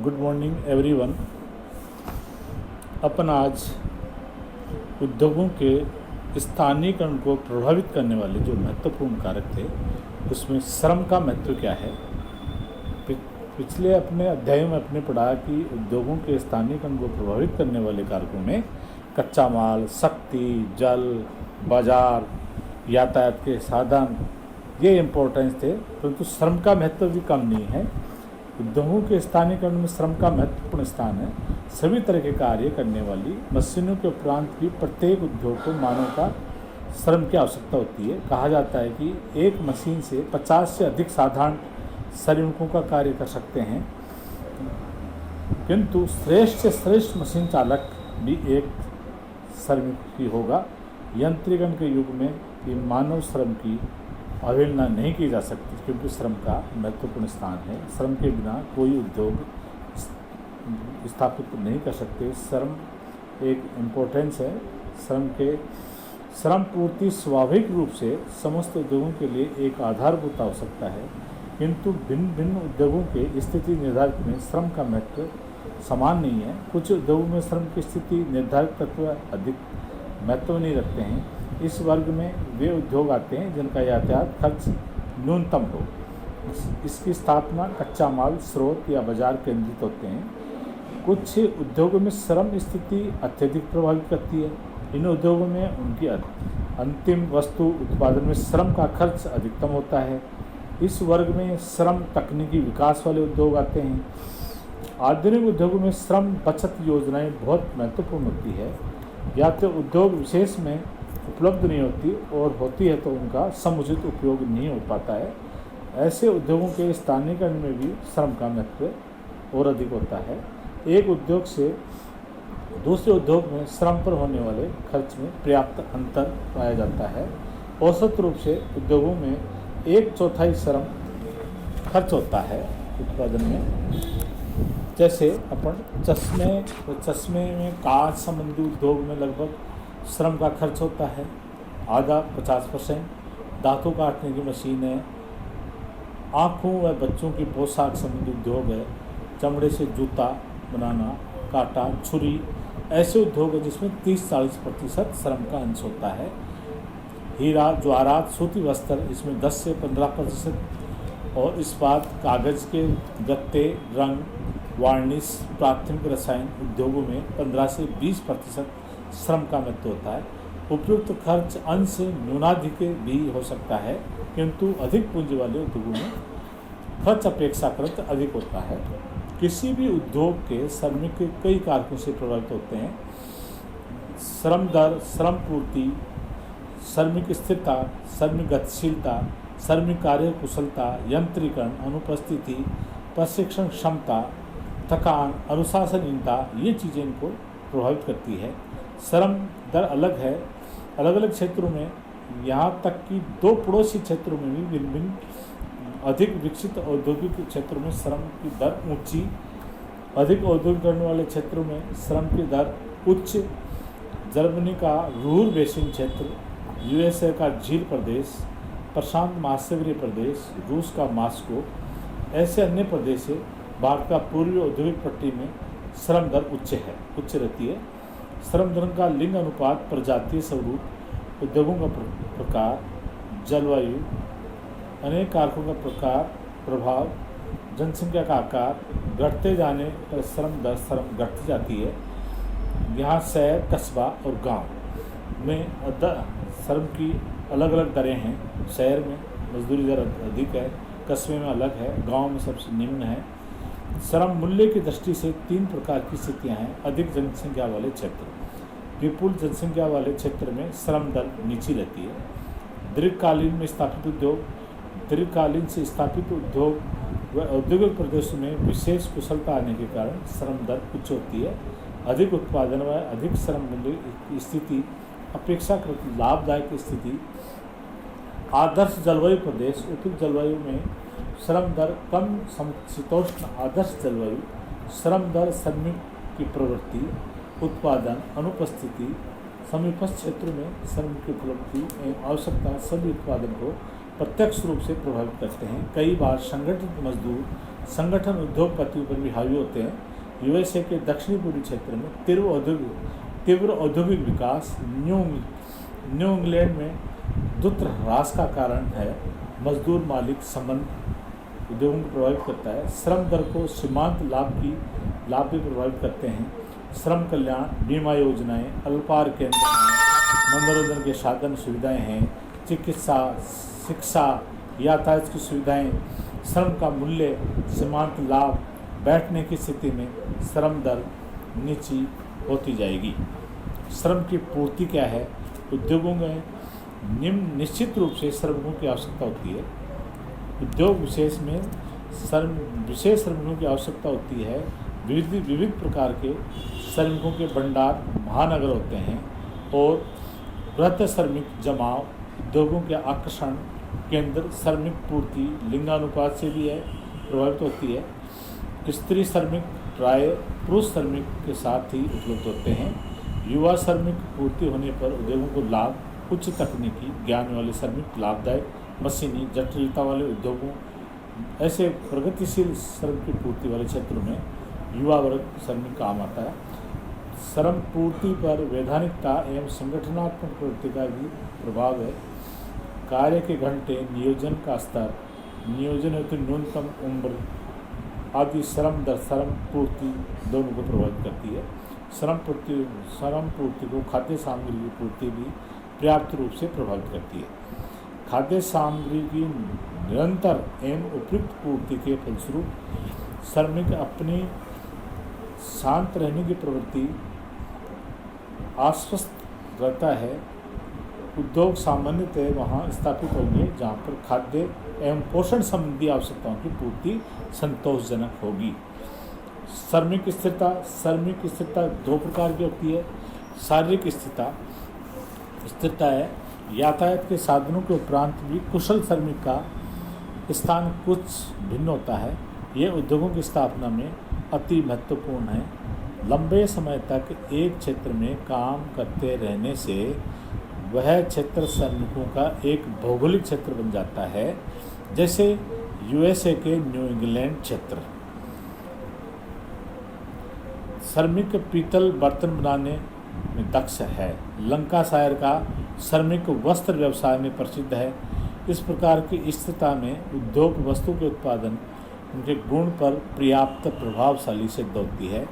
Good morning everyone. अपन आज उद्योगों के स्थानीयकरण को प्रभावित करने वाले जो महत्वपूर्ण कारक थे उसमें श्रम का महत्व क्या है। पिछले अपने अध्यायों में अपने पढ़ा कि उद्योगों के स्थानीयकरण को प्रभावित करने वाले कारकों में कच्चा माल, शक्ति, जल, बाजार, यातायात के साधन ये इम्पोर्टेंस थे, परंतु श्रम का महत्व भी कम नहीं है। उद्योगों के स्थानीयकरण में श्रम का महत्वपूर्ण स्थान है। सभी तरह के कार्य करने वाली मशीनों के उपरांत भी प्रत्येक उद्योग को मानव का श्रम की आवश्यकता होती है। कहा जाता है कि एक मशीन से 50 से अधिक साधारण श्रमिकों का कार्य कर सकते हैं, किंतु श्रेष्ठ से श्रेष्ठ मशीन चालक भी एक श्रमिक ही होगा। यंत्रीकरण के युग में ये मानव श्रम की अवहेलना नहीं की जा सकती, क्योंकि श्रम का महत्वपूर्ण स्थान है। श्रम के बिना कोई उद्योग स्थापित नहीं कर सकते। श्रम एक इम्पोर्टेंस है। श्रम पूर्ति स्वाभाविक रूप से समस्त उद्योगों के लिए एक आधारभूत आवश्यकता है, किंतु भिन्न भिन्न उद्योगों के स्थिति निर्धारित में श्रम का महत्व समान नहीं है। कुछ उद्योगों में श्रम की स्थिति निर्धारित तत्व अधिक महत्व नहीं रखते हैं। इस वर्ग में वे उद्योग आते हैं जिनका यातायात खर्च न्यूनतम हो। इसकी स्थापना कच्चा माल स्रोत या बाजार केंद्रित होते हैं। कुछ उद्योगों में श्रम स्थिति अत्यधिक प्रभावित करती है। इन उद्योगों में उनकी अंतिम वस्तु उत्पादन में श्रम का खर्च अधिकतम होता है। इस वर्ग में श्रम तकनीकी विकास वाले उद्योग आते हैं। आधुनिक उद्योगों में श्रम बचत योजनाएं बहुत महत्वपूर्ण होती है। या तो उद्योग विशेष में उपलब्ध नहीं होती और होती है तो उनका समुचित उपयोग नहीं हो पाता है। ऐसे उद्योगों के स्थानीयकरण में भी श्रम का महत्व और अधिक होता है। एक उद्योग से दूसरे उद्योग में श्रम पर होने वाले खर्च में पर्याप्त अंतर पाया जाता है। औसत रूप से उद्योगों में 1/4 श्रम खर्च होता है उत्पादन में। जैसे अपन चश्मे में कांच संबंधी उद्योग में लगभग श्रम का खर्च होता है आधा 50%। दांतों काटने की मशीन है। आँखों व बच्चों की पोशाक संबंधी उद्योग है। चमड़े से जूता बनाना, कांटा, छुरी, ऐसे उद्योग है जिसमें 30-40% श्रम का अंश होता है। हीरा ज्वारात, सूती वस्त्र, इसमें 10 से 15%। और इस्पात, कागज़ के गत्ते, रंग, वार्निश, प्राथमिक रसायन उद्योगों में 15 से 20% श्रम का महत्व होता है। उपयुक्त खर्च अंश न्यूनाधिक भी हो सकता है, किंतु अधिक पूंजी वाले उद्योगों में खर्च अपेक्षाकृत अधिक होता है। किसी भी उद्योग के श्रमिक कई कारकों से प्रभावित होते हैं। श्रम दर, श्रम पूर्ति, श्रमिक स्थिरता, श्रमिक गतिशीलता, श्रमिक कार्य कुशलता, यंत्रीकरण, अनुपस्थिति, प्रशिक्षण क्षमता, थकान, अनुशासनहीनता, ये चीज़ें इनको प्रभावित करती है। श्रम दर अलग है अलग अलग क्षेत्रों में, यहाँ तक कि 2 पड़ोसी क्षेत्रों में भी भिन्न भिन्न अधिक विकसित औद्योगिक क्षेत्रों में श्रम की दर ऊंची, अधिक औद्योगिकरण वाले क्षेत्रों में श्रम की दर उच्च। जर्मनी का रूर बेसिन क्षेत्र, यूएसए का झील प्रदेश, प्रशांत महासागरीय प्रदेश, रूस का मॉस्को, ऐसे अन्य प्रदेश है। भारत का पूर्वी औद्योगिक पट्टी में श्रम दर उच्च रहती है। श्रम दर का लिंग अनुपात, प्रजातीय स्वरूप, उद्योगों का प्रकार, जलवायु, अनेक कारकों का प्रभाव, जनसंख्या का आकार, घटते जाने पर श्रम दर घटती जाती है। यहाँ शहर, कस्बा और गांव में श्रम की अलग अलग दरें हैं। शहर में मजदूरी दर अधिक है, कस्बे में अलग है, गांव में सबसे निम्न है। श्रम मूल्य की दृष्टि से 3 प्रकार की स्थितियाँ हैं। अधिक जनसंख्या वाले क्षेत्र, विपुल जनसंख्या वाले क्षेत्र में श्रम दर नीची रहती है। दीर्घकालीन में स्थापित उद्योग, दीर्घकालीन से स्थापित उद्योग व औद्योगिक प्रदेशों में विशेष कुशलता आने के कारण श्रम दर उच्च होती है। अधिक उत्पादन व अधिक श्रम मूल्य की स्थिति अपेक्षाकृत लाभदायक स्थिति। आदर्श जलवायु प्रदेश, उपयुक्त जलवायु में श्रम दर कम समशीतोष्ण। आदर्श जलवायु, श्रम दर श्रमिक की प्रवृत्ति, उत्पादन, अनुपस्थिति, समीपस्थ क्षेत्र में श्रम की उपलब्धि एवं आवश्यकता सभी उत्पादन को प्रत्यक्ष रूप से प्रभावित करते हैं। कई बार संगठित मजदूर संगठन उद्योगपतियों पर भी हावी होते हैं। यूएसए के दक्षिणी पूर्वी क्षेत्र में तीव्र औद्योगिक विकास न्यू इंग्लैंड में द्रुत ह्रास का कारण है। मजदूर मालिक संबंध उद्योगों को प्रभावित करता है। श्रम दर को सीमांत लाभ भी प्रभावित करते हैं। श्रम कल्याण बीमा योजनाएं, अल्पाहार केंद्र हैं, मनोरंजन के साधन सुविधाएं हैं, चिकित्सा, शिक्षा, यातायात की सुविधाएं, श्रम का मूल्य, सीमांत लाभ, बैठने की स्थिति में श्रम दर नीची होती जाएगी। श्रम की पूर्ति क्या है? उद्योगों में निश्चित रूप से श्रमिकों की आवश्यकता होती है। उद्योग विशेष में विशेष श्रमिकों की आवश्यकता होती है। विविध प्रकार के श्रमिकों के भंडार महानगर होते हैं और वृहत श्रमिक जमाव उद्योगों के आकर्षण केंद्र श्रमिक पूर्ति लिंगानुपात से भी प्रभावित होती है। स्त्री श्रमिक प्राय पुरुष श्रमिक के साथ ही उपलब्ध होते हैं। युवा श्रमिक पूर्ति होने पर उद्योगों को लाभ, उच्च तकनीकी ज्ञान वाले श्रमिक लाभदायक, मशीनी जटिलता वाले उद्योगों, ऐसे प्रगतिशील श्रम की पूर्ति वाले क्षेत्रों में युवा वर्ग श्रमिक काम आता है। श्रम पूर्ति पर वैधानिकता एवं संगठनात्मक प्रवृत्ति का भी प्रभाव है। कार्य के घंटे, नियोजन का स्तर, नियोजन हेतु न्यूनतम उम्र आदि श्रम दर श्रम पूर्ति दोनों को प्रभावित करती है। श्रम पूर्ति को खाद्य सामग्री की पूर्ति भी पर्याप्त रूप से प्रभावित करती है। खाद्य सामग्री की निरंतर एवं उपयुक्त पूर्ति के फलस्वरूप श्रमिक अपनी शांत रहने की प्रवृत्ति आश्वस्त रहता है। उद्योग सामान्यतः वहाँ स्थापित होंगे जहाँ पर खाद्य एवं पोषण संबंधी आवश्यकताओं की पूर्ति संतोषजनक होगी। श्रमिक स्थिरता दो प्रकार की होती है। शारीरिक स्थिरता है यातायात के साधनों के उपरांत भी कुशल श्रमिक का स्थान कुछ भिन्न होता है। यह उद्योगों की स्थापना में अति महत्वपूर्ण है। लंबे समय तक एक क्षेत्र में काम करते रहने से वह क्षेत्र श्रमिकों का एक भौगोलिक क्षेत्र बन जाता है, जैसे यूएसए के न्यू इंग्लैंड क्षेत्र। श्रमिक पीतल बर्तन बनाने में दक्ष है। लंकाशायर का श्रमिक वस्त्र व्यवसाय में प्रसिद्ध है। इस प्रकार की स्थिरता में उद्योग वस्तु के उत्पादन उनके गुण पर पर्याप्त प्रभावशाली सिद्ध होती है।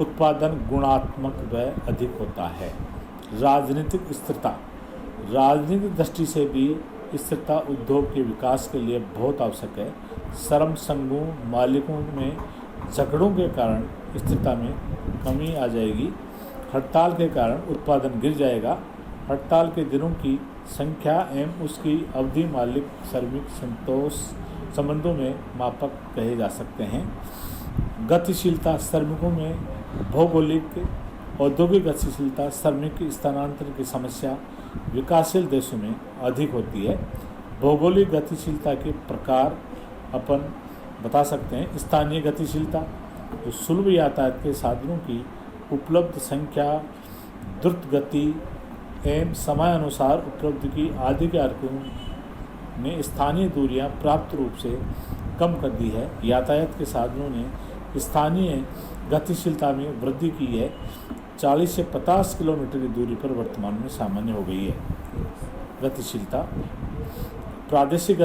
उत्पादन गुणात्मक व अधिक होता है। राजनीतिक स्थिरता, राजनीतिक दृष्टि से भी स्थिरता उद्योग के विकास के लिए बहुत आवश्यक है। श्रम संघों मालिकों में झगड़ों के कारण स्थिरता में कमी आ जाएगी। हड़ताल के कारण उत्पादन गिर जाएगा। हड़ताल के दिनों की संख्या एवं उसकी अवधि मालिक श्रमिक संतोष संबंधों में मापक कहे जा सकते हैं। गतिशीलता, श्रमिकों में भौगोलिक औद्योगिक गतिशीलता, श्रमिक स्थानांतरण की समस्या विकासशील देशों में अधिक होती है। भौगोलिक गतिशीलता के प्रकार अपन बता सकते हैं। स्थानीय गतिशीलता, जो सुलभ यातायात के साधनों की उपलब्ध संख्या, द्रुत गति एवं समय अनुसार उपलब्ध की आदि के कारकों ने स्थानीय दूरियां प्राप्त रूप से कम कर दी है। यातायात के साधनों ने स्थानीय गतिशीलता में वृद्धि की है। 40 से 50 किलोमीटर की दूरी पर वर्तमान में सामान्य हो गई है गतिशीलता। प्रादेशिक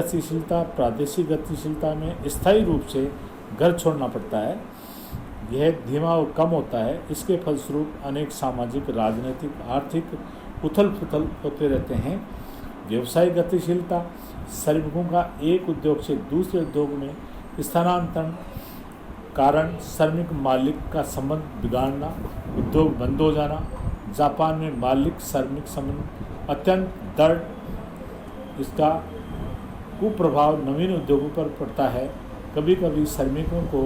गतिशीलता में स्थायी रूप से घर छोड़ना पड़ता है। यह धीमा और कम होता है। इसके फलस्वरूप अनेक सामाजिक, राजनीतिक, आर्थिक उथल पुथल होते रहते हैं। व्यवसायिक गतिशीलता, श्रमिकों का एक उद्योग से दूसरे उद्योग में स्थानांतरण कारण श्रमिक मालिक का संबंध बिगाड़ना, उद्योग बंद हो जाना। जापान में मालिक श्रमिक संबंध अत्यंत दृढ़, इसका कुप्रभाव नवीन उद्योगों पर पड़ता है। कभी कभी श्रमिकों को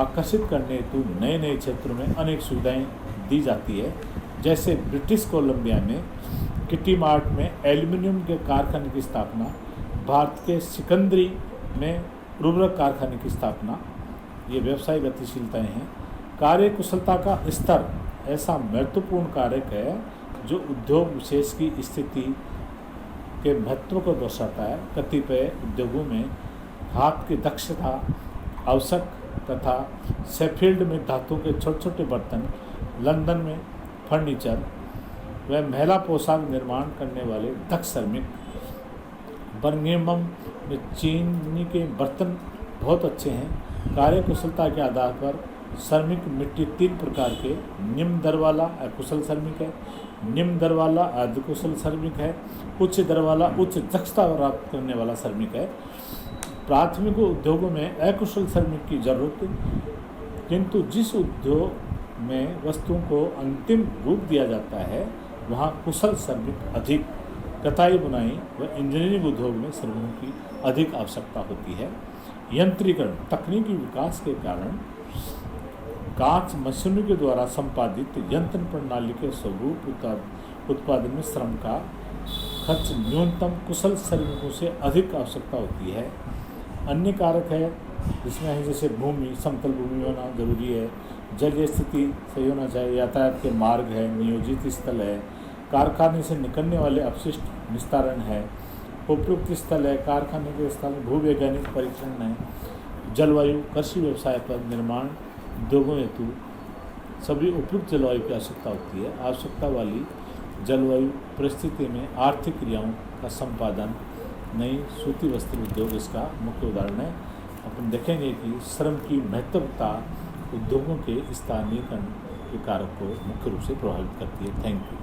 आकर्षित करने हेतु नए नए क्षेत्रों में अनेक सुविधाएं दी जाती है। जैसे ब्रिटिश कोलंबिया में किटी मार्ट में एल्युमिनियम के कारखाने की स्थापना, भारत के सिकंदरी में उर्वरक कारखाने की स्थापना। ये व्यवसायिक गतिशीलताएं हैं। कार्य कुशलता का स्तर ऐसा महत्वपूर्ण कारक है जो उद्योग विशेष की स्थिति के महत्व को दर्शाता है। कतिपय उद्योगों में हाथ की दक्षता आवश्यक तथा शेफील्ड में धातु के छोटे छोटे बर्तन, लंदन में फर्नीचर व महिला पोशाक निर्माण करने वाले दक्ष श्रमिक, बर्मिंघम में चीनी के बर्तन बहुत अच्छे हैं। कार्यकुशलता के आधार पर श्रमिक मिट्टी 3 प्रकार के निम्न दर वाला अकुशल श्रमिक है, निम्न दर वाला अर्धकुशल श्रमिक है, उच्च दर वाला उच्च दक्षता प्राप्त करने वाला श्रमिक है। प्राथमिक उद्योगों में अकुशल श्रमिक की जरूरत, किंतु जिस उद्योग में वस्तुओं को अंतिम रूप दिया जाता है वहाँ कुशल श्रमिक अधिक। कताई बुनाई व इंजीनियरिंग उद्योग में श्रमिकों की अधिक आवश्यकता होती है। यंत्रीकरण, तकनीकी विकास के कारण कांच मशीनों के द्वारा संपादित यंत्र प्रणाली के स्वरूप उत्पादन में श्रम का खर्च न्यूनतम कुशल श्रमिकों से अधिक आवश्यकता होती है। अन्य कारक है जिसमें है जैसे भूमि, समतल भूमि होना जरूरी है, जलीय स्थिति सही होना चाहिए, यातायात के मार्ग है, नियोजित स्थल है, कारखाने से निकलने वाले अपशिष्ट निस्तारण है, उपयुक्त स्थल है, कारखाने के स्थल, भूवैज्ञानिक परीक्षण है, जलवायु, कृषि व्यवसाय पर, निर्माण उद्योगों हेतु सभी उपयुक्त जलवायु की आवश्यकता होती है। आवश्यकता वाली जलवायु परिस्थिति में आर्थिक क्रियाओं का संपादन, नई सूती वस्त्र उद्योग इसका मुख्य उदाहरण है। अपन देखेंगे कि श्रम की महत्वता उद्योगों के स्थानीयकरण के कारक को मुख्य रूप से प्रभावित करती है। Thank you.